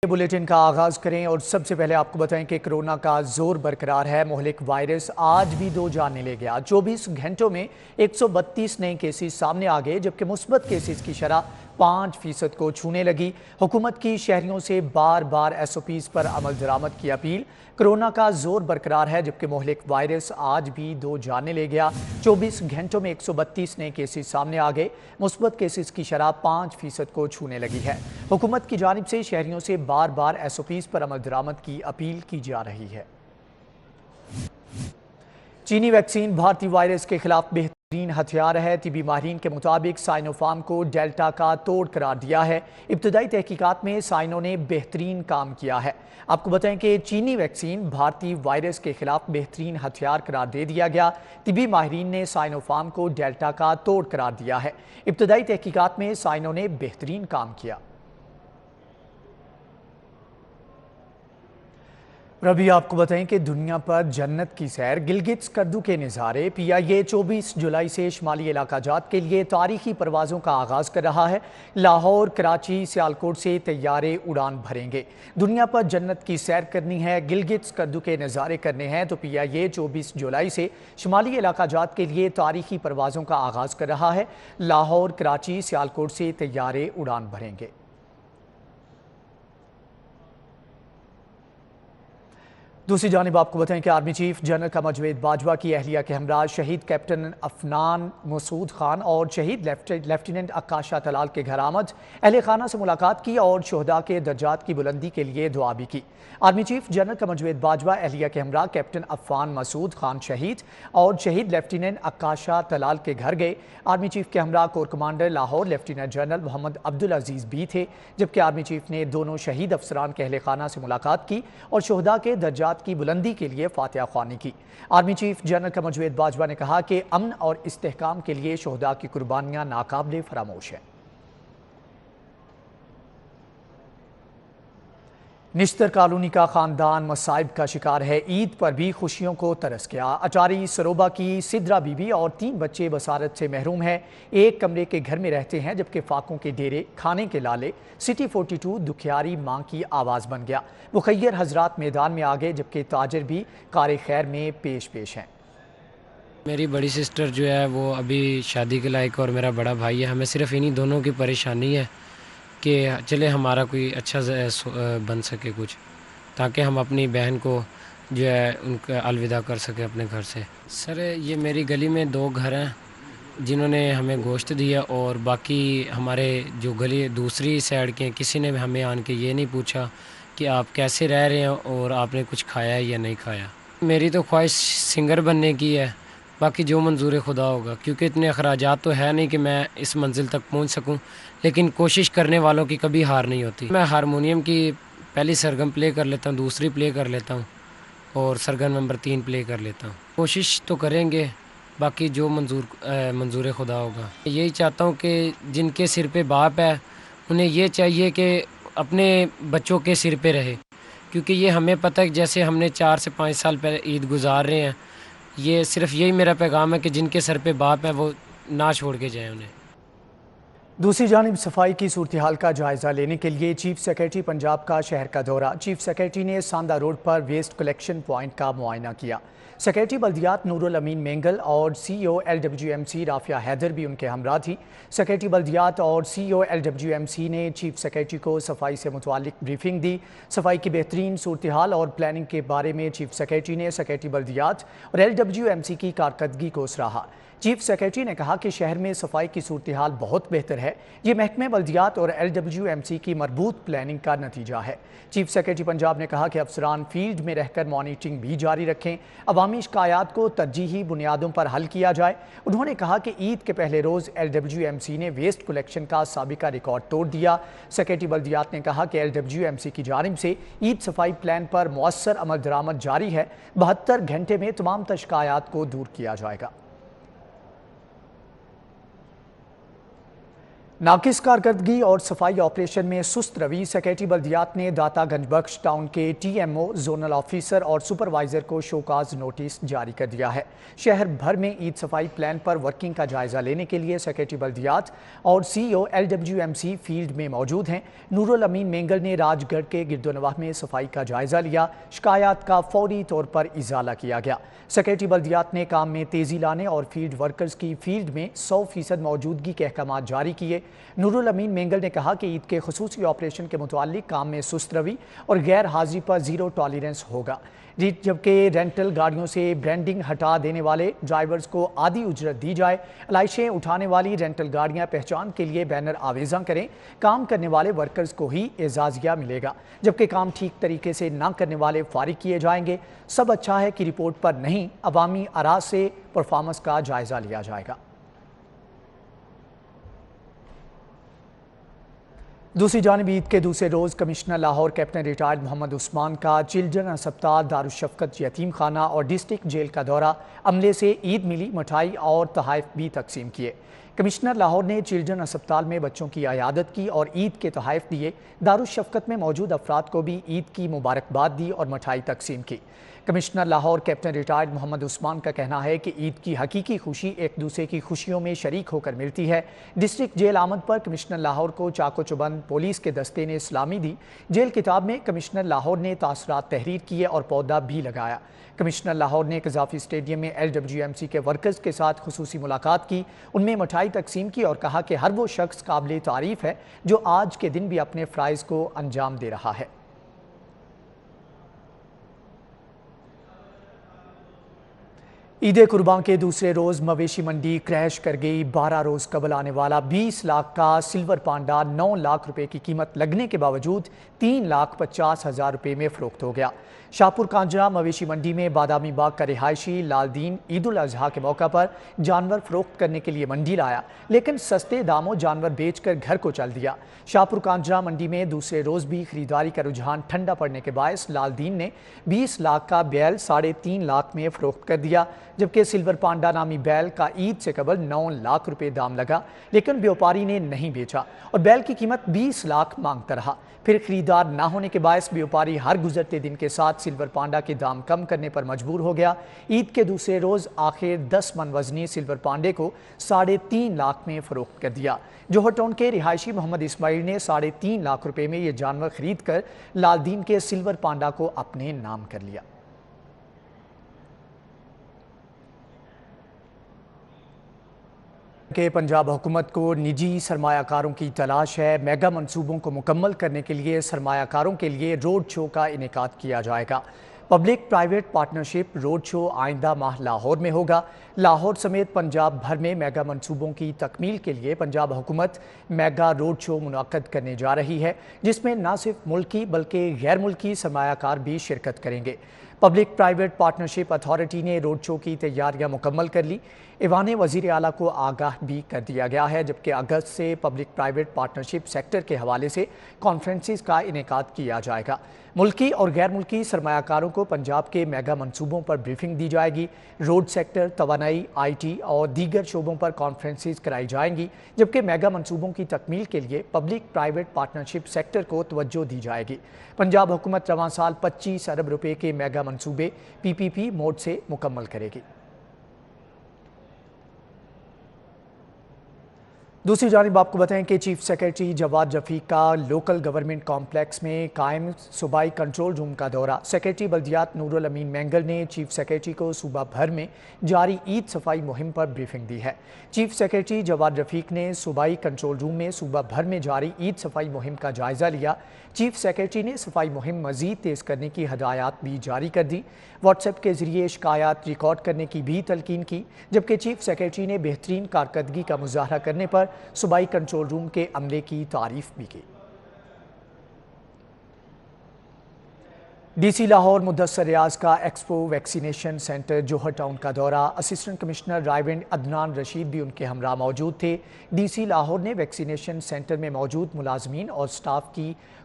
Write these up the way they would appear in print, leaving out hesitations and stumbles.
Bulletin का आगाज करें और सबसे पहले आपको बताएं कि कोरोना का जोर बरकरार है। मुहलिक वायरस आज भी 2 जानें ले गया। 24 घंटों में 132 नए केसेस सामने आ गए, जबकि मुस्बत केसेस की शरह 5% को छूने लगी। हुकूमत की शहरियों से बार बार SOPs पर अमल दरामद की अपील। कोरोना का जोर बरकरार है, जबकि मुहलिक वायरस आज भी 2 जानें ले गया। 24 घंटों में 132 नए केसेस सामने आ गए। मुस्बत केसेस की शरह 5% को छूने लगी है। हुकूमत की जानिब से शहरियों से बार बार SOPs पर अमल दरामद की अपील की जा रही है। चीनी वैक्सीन भारतीय वायरस के खिलाफ बेहतरीन हथियार है। तिबी माहिरीन के मुताबिक साइनोफार्म को डेल्टा का तोड़ करार दिया है। इब्तदाई तहकीकात में साइनो ने बेहतरीन काम किया है। आपको बताएं कि चीनी वैक्सीन भारतीय वायरस के खिलाफ बेहतरीन हथियार करार दे दिया गया। तिबी माहिरीन ने साइनोफार्म को डेल्टा का तोड़ करार दिया है। इब्तदाई तहकीकात में साइनो ने बेहतरीन काम किया। और अभी आपको बताएं कि दुनिया पर जन्नत की सैर, गिलगित स्कर्दू के नज़ारे। PIA 24 जुलाई से शुमाली इलाका जात के लिए तारीखी परवाज़ों का आगाज़ कर रहा है। लाहौर, कराची, सियालकोट से तैयारे उड़ान भरेंगे। दुनिया पर जन्नत की सैर करनी है, गिलगित स्कर्दू के नज़ारे करने हैं तो PIA 24 जुलाई से शुमाली इलाका जात के लिए तारीखी परवाज़ों का आगाज़ कर रहा है। लाहौर, कराची, सियालकोट से तैयारे उड़ान भरेंगे। दूसरी जानिब आपको बताएं कि army chief general Qamar Javed Bajwa की अहलिया के हमरा शहीद कैप्टन अफनान मसूद खान और शहीद लेफ्टिनेंट आकाशा तलाल के घर आमद, अहले खाना से मुलाकात की और शोहदा के दर्जात की बुलंदी के लिए दुआ भी की। Army chief general Qamar Javed Bajwa अहलिया के हमरा कैप्टन अफनान मसूद खान शहीद और शहीद लेफ्टिनेंट आकाशा तलाल के घर गए। आर्मी चीफ के हमरा corps commander Lahore lieutenant general Mohammad Abdul Aziz भी थे, जबकि आर्मी चीफ ने दोनों शहीद अफसरान के अहले खाना से मुलाकात की और शोहदा के दर्जात की बुलंदी के लिए फातिहा ख्वानी की। Army chief general Qamar Javed Bajwa ने कहा कि अमन और इस्तेहकाम के लिए शोहदा की कुर्बानियां नाकाबिले फरामोश हैं। निश्तर कॉलोनी का खानदान मसाइब का शिकार है। ईद पर भी खुशियों को तरस गया। अचारी सरोबा की सिद्रा बीबी और 3 बच्चे बसारत से महरूम हैं। एक कमरे के घर में रहते हैं, जबकि फाकों के डेरे, खाने के लाले, सिटी 42 दुखियारी मां की आवाज़ बन गया। मुखैर हजरात मैदान में आ गए, जबकि ताजिर भी कार खैर में पेश है। मेरी बड़ी सिस्टर जो है वो अभी शादी के लायक और मेरा बड़ा भाई है। हमें सिर्फ इन्हीं दोनों की परेशानी है कि चले हमारा कोई अच्छा बन सके कुछ, ताकि हम अपनी बहन को जो है उनका अलविदा कर सके अपने घर से। सर ये मेरी गली में 2 घर हैं जिन्होंने हमें गोश्त दिया, और बाकी हमारे जो गली दूसरी साइड के किसी ने हमें आन के ये नहीं पूछा कि आप कैसे रह रहे हैं और आपने कुछ खाया है या नहीं खाया। मेरी तो ख्वाहिश सिंगर बनने की है, बाकी जो मंजूर खुदा होगा, क्योंकि इतने अखराजात तो है नहीं कि मैं इस मंजिल तक पहुंच सकूं, लेकिन कोशिश करने वालों की कभी हार नहीं होती। मैं हारमोनियम की पहली सरगम प्ले कर लेता हूं, दूसरी प्ले कर लेता हूं और सरगम नंबर 3 प्ले कर लेता हूं। कोशिश तो करेंगे, बाकी जो मंजूर खुदा होगा। यही चाहता हूँ कि जिनके सिर पे बाप है उन्हें ये चाहिए कि अपने बच्चों के सिर पे रहे, क्योंकि ये हमें पता है जैसे हमने 4 से 5 साल पहले ईद गुजार रहे हैं। ये सिर्फ यही मेरा पैगाम है कि जिनके सर पे बाप है वो ना छोड़ के जाएं उन्हें। दूसरी जानिब सफाई की सूरत हाल का जायजा लेने के लिए चीफ सेक्रेटरी पंजाब का शहर का दौरा। चीफ सेक्रेटरी ने सांदा रोड पर वेस्ट कलेक्शन पॉइंट का मुआयना किया। सेक्रेटरी बल्दियात नूरुल अमीन मेंगल और CEO LWMC राफिया हैदर भी उनके हमरा थी। सेक्रेटरी बल्दियात और CEO LWMC ने चीफ सेक्रेटरी को सफाई से मुतालिक ब्रीफिंग दी। सफाई की बेहतरीन सूरत हाल और प्लानिंग के बारे में चीफ सेक्रेटरी ने सेक्रेटरी बल्दियात और LWMC की कारकर्दगी को सराहा। चीफ सेक्रेटरी ने कहा कि शहर में सफाई की सूरत हाल बहुत बेहतर है। ये महकमे बल्दियात और LWMC की मरबूत प्लानिंग का नतीजा है। चीफ सेक्रेटरी पंजाब ने कहा कि अफसरान फील्ड में रहकर मॉनिटरिंग भी जारी रखें, अवामी शिकायत को तरजीही बुनियादों पर हल किया जाए। उन्होंने कहा कि ईद के पहले रोज़ LWMC ने वेस्ट कलेक्शन का साबिका रिकॉर्ड तोड़ दिया। सेक्रेटरी बल्दियात ने कहा कि LWMC की जानिब से ईद सफाई प्लान पर मौसर अमल दरामद जारी है। 72 घंटे में तमाम शिकायत को दूर किया जाएगा। नाकिस कारकर्दगी और सफाई ऑपरेशन में सुस्त रवि सेक्रेटरी बल्दियात ने दाता गंज बख्श टाउन के टीएमओ, जोनल ऑफिसर और सुपरवाइजर को शोकाज नोटिस जारी कर दिया है। शहर भर में ईद सफाई प्लान पर वर्किंग का जायजा लेने के लिए सेक्रेटरी बल्दियात और सीईओ LWMC फील्ड में मौजूद हैं। नूरुल अमीन मेंगल ने राजगढ़ के गिरदोनवाह में सफाई का जायजा लिया। शिकायत का फौरी तौर पर इजाला किया गया। सेक्रेटरी बल्दियात ने काम में तेजी लाने और फील्ड वर्कर्स की फील्ड में 100% मौजूदगी के अहकाम जारी किए। नूरुल अमीन मेंगल ने कहा कि ईद के खुसूसी ऑपरेशन के मुतालिक काम में सुस्त रवि और गैर हाजिरी पर जीरो टॉलरेंस होगा, जबकि रेंटल गाड़ियों से ब्रांडिंग हटा देने वाले ड्राइवर्स को आधी उजरत दी जाए। अलाइशें उठाने वाली रेंटल गाड़ियां पहचान के लिए बैनर आवेज़ा करें। काम करने वाले वर्कर्स को ही एजाजिया मिलेगा, जबकि काम ठीक तरीके से ना करने वाले फारिग किए जाएंगे। सब अच्छा है कि रिपोर्ट पर नहीं, अवामी आरा से परफॉर्मेंस का जायजा लिया जाएगा। दूसरी जानिब ईद के दूसरे रोज़ commissioner Lahore captain retired Mohammad Usman का चिल्ड्रन अस्पताल, दारुशफ़क़त यतीम खाना और डिस्ट्रिक्ट जेल का दौरा। अमले से ईद मिली, मिठाई और तोहफ़े भी तकसीम किए। कमिश्नर लाहौर ने चिल्ड्रन अस्पताल में बच्चों की इयादत की और ईद के तोहफ़े दिए। दारुशफ़क़त में मौजूद अफराद को भी ईद की मुबारकबाद दी और मिठाई तकसीम की। Commissioner Lahore captain retired Mohammad Usman का कहना है कि ईद की हकीकी खुशी एक दूसरे की खुशियों में शरीक होकर मिलती है। डिस्ट्रिक्ट जेल आमद पर कमिश्नर लाहौर को चाको चुबंद पुलिस के दस्ते ने सलामी दी। जेल किताब में कमिश्नर लाहौर ने तासरात तहरीर किए और पौधा भी लगाया। कमिश्नर लाहौर ने कज़ाफ़ी स्टेडियम में LWMC के वर्कर्स के साथ खुसूसी मुलाकात की, उनमें मिठाई तकसीम की और कहा कि हर वो शख्स काबिल तारीफ़ है जो आज के दिन भी अपने फ़राइज़ को अंजाम दे रहा है। ईद कुर्बान के दूसरे रोज़ मवेशी मंडी क्रैश कर गई। 12 रोज़ कबल आने वाला 20 लाख का सिल्वर पांडा 9 लाख रुपए की कीमत लगने के बावजूद 3,50,000 रुपए में फ़रोख्त हो गया। शाहपुर कांजरा मवेशी मंडी में बादामी बाग का रिहायशी लालदीन ईद उल अजहा के मौका पर जानवर फ़रोख्त करने के लिए मंडी लाया, लेकिन सस्ते दामों जानवर बेचकर घर को चल दिया। शाहपुर कांजरा मंडी में दूसरे रोज़ भी खरीदारी का रुझान ठंडा पड़ने के बायस लालदीन ने 20 लाख का बैल 3.5 लाख में फ़रोख्त कर दिया, जबकि सिल्वर पांडा नामी बैल का ईद से कबल 9 लाख रुपए दाम लगा, लेकिन व्यापारी ने नहीं बेचा और बैल की कीमत 20 लाख मांगता रहा। फिर खरीदार ना होने के बायस व्यापारी हर गुजरते दिन के साथ सिल्वर पांडा के दाम कम करने पर मजबूर हो गया। ईद के दूसरे रोज़ आखिर 10 मन वजनी सिल्वर पांडे को 3.5 लाख में फ़रोख्त कर दिया। जोहर टाउन के रिहायशी मोहम्मद इस्माइल ने 3.5 लाख रुपए में यह जानवर खरीद कर लालदीन के सिल्वर पांडा को अपने नाम कर लिया। कि पंजाब हुकूमत को निजी सरमायाकारों की तलाश है। मेगा मंसूबों को मुकम्मल करने के लिए सरमायाकारों के लिए रोड शो का इनेकाद किया जाएगा। Public private partnership road show आइंदा माह लाहौर में होगा। लाहौर समेत पंजाब भर में मेगा मंसूबों की तकमील के लिए पंजाब हुकूमत मेगा रोड शो मुनक्कद करने जा रही है, जिसमें न सिर्फ मुल्की बल्कि गैर मुल्की सरमायाकार भी शिरकत करेंगे। पब्लिक प्राइवेट पार्टनरशिप अथॉरिटी ने रोड शो की तैयारियां मुकम्मल कर ली। ईवान वज़ीर आला को आगाह भी कर दिया गया है, जबकि अगस्त से पब्लिक प्राइवेट पार्टनरशिप सेक्टर के हवाले से कॉन्फ्रेंसेस का इनेकाद किया जाएगा। मुल्की और गैर मुल्की सरमायाकारों को पंजाब के मेगा मंसूबों पर ब्रीफिंग दी जाएगी। रोड सेक्टर, तवानाई, IT और दीगर शोबों पर कॉन्फ्रेंसेस कराई जाएंगी, जबकि मेगा मंसूबों की तकमील के लिए पब्लिक प्राइवेट पार्टनरशिप सेक्टर को तवज्जो दी जाएगी। पंजाब हुकूमत रवां साल 25 अरब रुपए के मेगा मंसूबे PPP मोड से मुकम्मल करेगी। दूसरी जानिब आपको बताएं कि चीफ सेक्रेटरी जवाद रफ़ीक का लोकल गवर्नमेंट कॉम्प्लेक्स में कायम सूबाई कंट्रोल रूम का दौरा। सेक्रेटरी बल्दियात नूरुल अमीन मेंगल ने चीफ सेक्रेटरी को सूबा भर में जारी ईद सफाई मुहिम पर ब्रीफिंग दी है। चीफ सेक्रेटरी जवाद रफ़ीक ने सूबाई कंट्रोल रूम में सूबा भर में जारी ईद सफाई मुहिम का जायजा लिया। चीफ सेक्रेटरी ने सफाई मुहिम मजीद तेज़ करने की हदायत भी जारी कर दी। व्हाट्सएप के जरिए शिकायत रिकॉर्ड करने की भी तलकीन की, जबकि चीफ सेक्रेटरी ने बेहतरीन कारकर्दगी का मुजाहरा करने पर सूबाई कंट्रोल रूम के अमले की तारीफ भी की। DC लाहौर मुदस्सर रियाज का एक्सपो वैक्सीनेशन सेंटर जोहर टाउन का दौरा। असिस्टेंट कमिश्नर रायविंड अदनान रशीद भी उनके हमरा मौजूद थे। DC लाहौर ने वैक्सीनेशन सेंटर में मौजूद मुलाजमीन और स्टाफ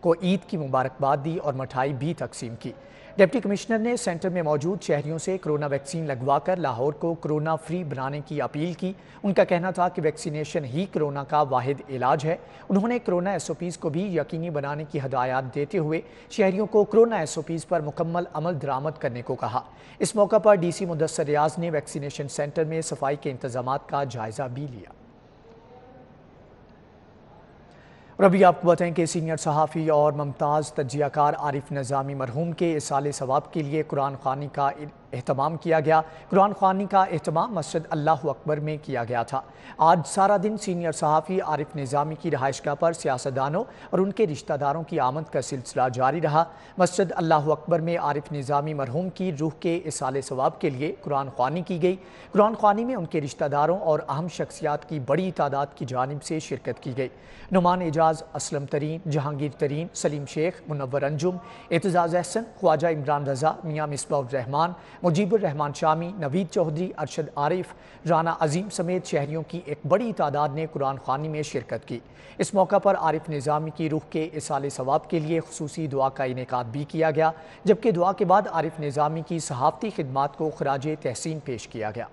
को ईद की मुबारकबाद दी और मिठाई भी तकसीम की। ڈپٹی کمشنر نے سینٹر میں موجود شہریوں سے کرونا ویکسین لگوا کر لاہور کو کرونا فری بنانے کی اپیل کی۔ ان کا کہنا تھا کہ ویکسینیشن ہی کرونا کا واحد علاج ہے۔ انہوں نے کرونا ایس او پیز کو بھی یقینی بنانے کی ہدایات دیتے ہوئے شہریوں کو کرونا ایس او پیز پر مکمل عمل درآمد کرنے کو کہا۔ اس موقع پر ڈی سی مدثر ریاض نے ویکسینیشن سینٹر میں صفائی کے انتظامات کا جائزہ بھی لیا۔ اور ابھی آپ کو بتائیں کہ سینئر صحافی اور ممتاز تجزیہ کار عارف نظامی مرحوم کے اصال ثواب کے لیے قرآن خوانی کا اہتمام کیا گیا۔ قرآن خوانی کا اہتمام مسجد اللہ اکبر میں کیا گیا تھا۔ آج سارا دن سینئر صحافی عارف نظامی کی رہائشگاہ پر سیاستدانوں اور ان کے رشتہ داروں کی آمد کا سلسلہ جاری رہا۔ مسجد اللہ اکبر میں عارف نظامی مرحوم کی روح کے اصال ثواب کے لیے قرآن خوانی کی گئی۔ قرآن خوانی میں ان کے رشتہ داروں اور اہم شخصیات کی بڑی تعداد کی جانب سے شرکت کی گئی۔ نعمان اعجاز، اسلم ترین، جہانگیر ترین، سلیم شیخ، منور انجم، اعتزاز احسن، خواجہ عمران رضا، میاں مصباح الرحمان، مجیب الرحمان شامی، نوید چودھری، ارشد عارف، رانا عظیم سمیت شہریوں کی ایک بڑی تعداد نے قرآن خوانی میں شرکت کی۔ اس موقع پر عارف نظامی کی روح کے اصال ثواب کے لیے خصوصی دعا کا انعقاد بھی کیا گیا، جبکہ دعا کے بعد عارف نظامی کی صحافتی خدمات کو خراج تحسین پیش کیا گیا۔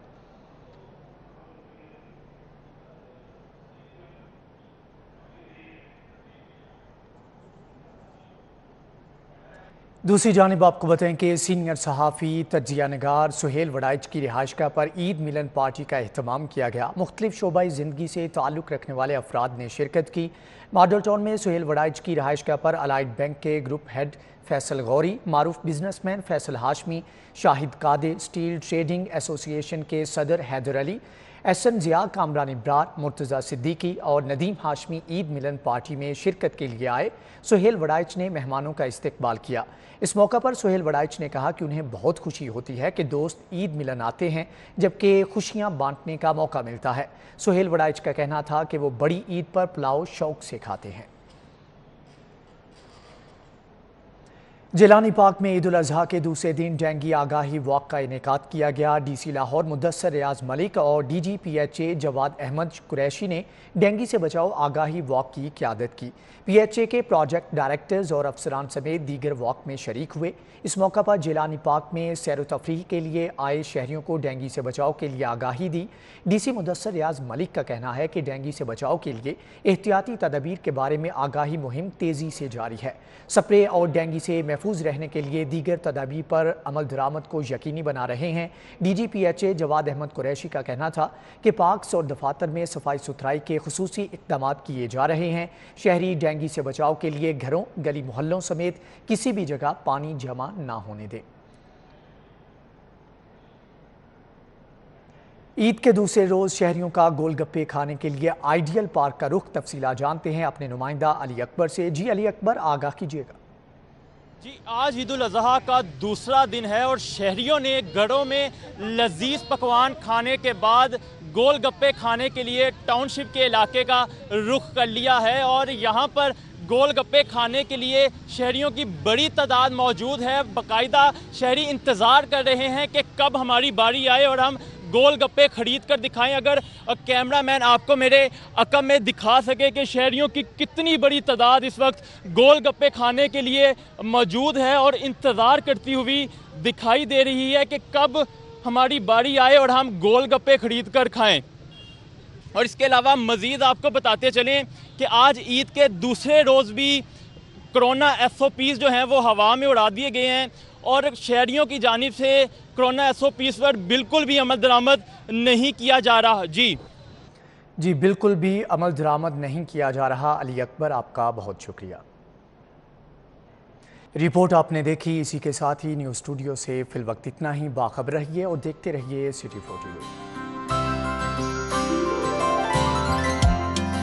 دوسری جانب آپ کو بتائیں کہ سینئر صحافی تجزیہ نگار سہیل وڑائچ کی رہائشگاہ پر عید ملن پارٹی کا اہتمام کیا گیا۔ مختلف شعبۂ زندگی سے تعلق رکھنے والے افراد نے شرکت کی۔ ماڈل ٹاؤن میں سہیل وڑائچ کی رہائشگاہ پر الائڈ بینک کے گروپ ہیڈ فیصل غوری، معروف بزنس مین فیصل ہاشمی، شاہد قادر، سٹیل ٹریڈنگ ایسوسی ایشن کے صدر حیدر علی، ایس این ضیاء، کامران ابرار، مرتضیٰ صدیقی اور ندیم ہاشمی عید ملن پارٹی میں شرکت کے لیے آئے۔ سہیل وڑائچ نے مہمانوں کا استقبال کیا۔ اس موقع پر سہیل وڑائچ نے کہا کہ انہیں بہت خوشی ہوتی ہے کہ دوست عید ملن آتے ہیں جبکہ خوشیاں بانٹنے کا موقع ملتا ہے۔ سہیل وڑائچ کا کہنا تھا کہ وہ بڑی عید پر پلاؤ شوق سے کھاتے ہیں۔ جیلانی پارک میں عید الاضحیٰ کے دوسرے دن ڈینگی آگاہی واک کا انعقاد کیا گیا۔ ڈی سی لاہور مدثر ریاض ملک اور D G P H A Jawad Ahmed Qureshi نے ڈینگی سے بچاؤ آگاہی واک کی قیادت کی۔ پی ایچ اے کے پروجیکٹ ڈائریکٹرز اور افسران سمیت دیگر واک میں شریک ہوئے۔ اس موقع پر جیلانی پارک میں سیر و تفریح کے لیے آئے شہریوں کو ڈینگی سے بچاؤ کے لیے آگاہی دی۔ ڈی سی مدثر ریاض ملک کا کہنا ہے کہ ڈینگی سے بچاؤ کے لیے احتیاطی تدابیر کے بارے میں آگاہی مہم تیزی سے جاری ہے۔ سپرے اور ڈینگی سے محفوظ رہنے کے لیے دیگر تدابیر پر عمل درآمد کو یقینی بنا رہے ہیں۔ D G P H A Jawad Ahmed Qureshi کا کہنا تھا کہ پارکس اور دفاتر میں صفائی ستھرائی کے خصوصی اقدامات کیے جا رہے ہیں۔ شہری ڈینگی سے بچاؤ کے لیے گھروں، گلی محلوں سمیت کسی بھی جگہ پانی جمع نہ ہونے دیں۔ عید کے دوسرے روز شہریوں کا گول گپے کھانے کے لیے آئیڈیل پارک کا رخ، تفصیلات جانتے ہیں اپنے نمائندہ علی اکبر سے۔ جی علی اکبر، آگاہ کیجیے گا۔ جی، آج عید الاضحیٰ کا دوسرا دن ہے اور شہریوں نے گھروں میں لذیذ پکوان کھانے کے بعد گول گپے کھانے کے لیے ٹاؤن شپ کے علاقے کا رخ کر لیا ہے اور یہاں پر گول گپے کھانے کے لیے شہریوں کی بڑی تعداد موجود ہے۔ باقاعدہ شہری انتظار کر رہے ہیں کہ کب ہماری باری آئے اور ہم گول گپے خرید کر دکھائیں۔ اگر کیمرہ مین آپ کو میرے عقب میں دکھا سکے کہ شہریوں کی کتنی بڑی تعداد اس وقت گول گپے کھانے کے لیے موجود ہے اور انتظار کرتی ہوئی دکھائی دے رہی ہے کہ کب ہماری باری آئے اور ہم گول گپے خرید کر کھائیں۔ اور اس کے علاوہ مزید آپ کو بتاتے چلیں کہ آج عید کے دوسرے روز بھی کرونا ایس او پیز جو ہیں وہ ہوا میں اڑا دیے گئے ہیں اور شہریوں کی جانب سے کرونا ایس او پیز پر بالکل بھی عمل درآمد نہیں کیا جا رہا۔ جی بالکل بھی عمل درآمد نہیں کیا جا رہا۔ علی اکبر، آپ کا بہت شکریہ۔ رپورٹ آپ نے دیکھی، اسی کے ساتھ ہی نیوز اسٹوڈیو سے فی الوقت اتنا ہی۔ باخبر رہیے اور دیکھتے رہیے City 42۔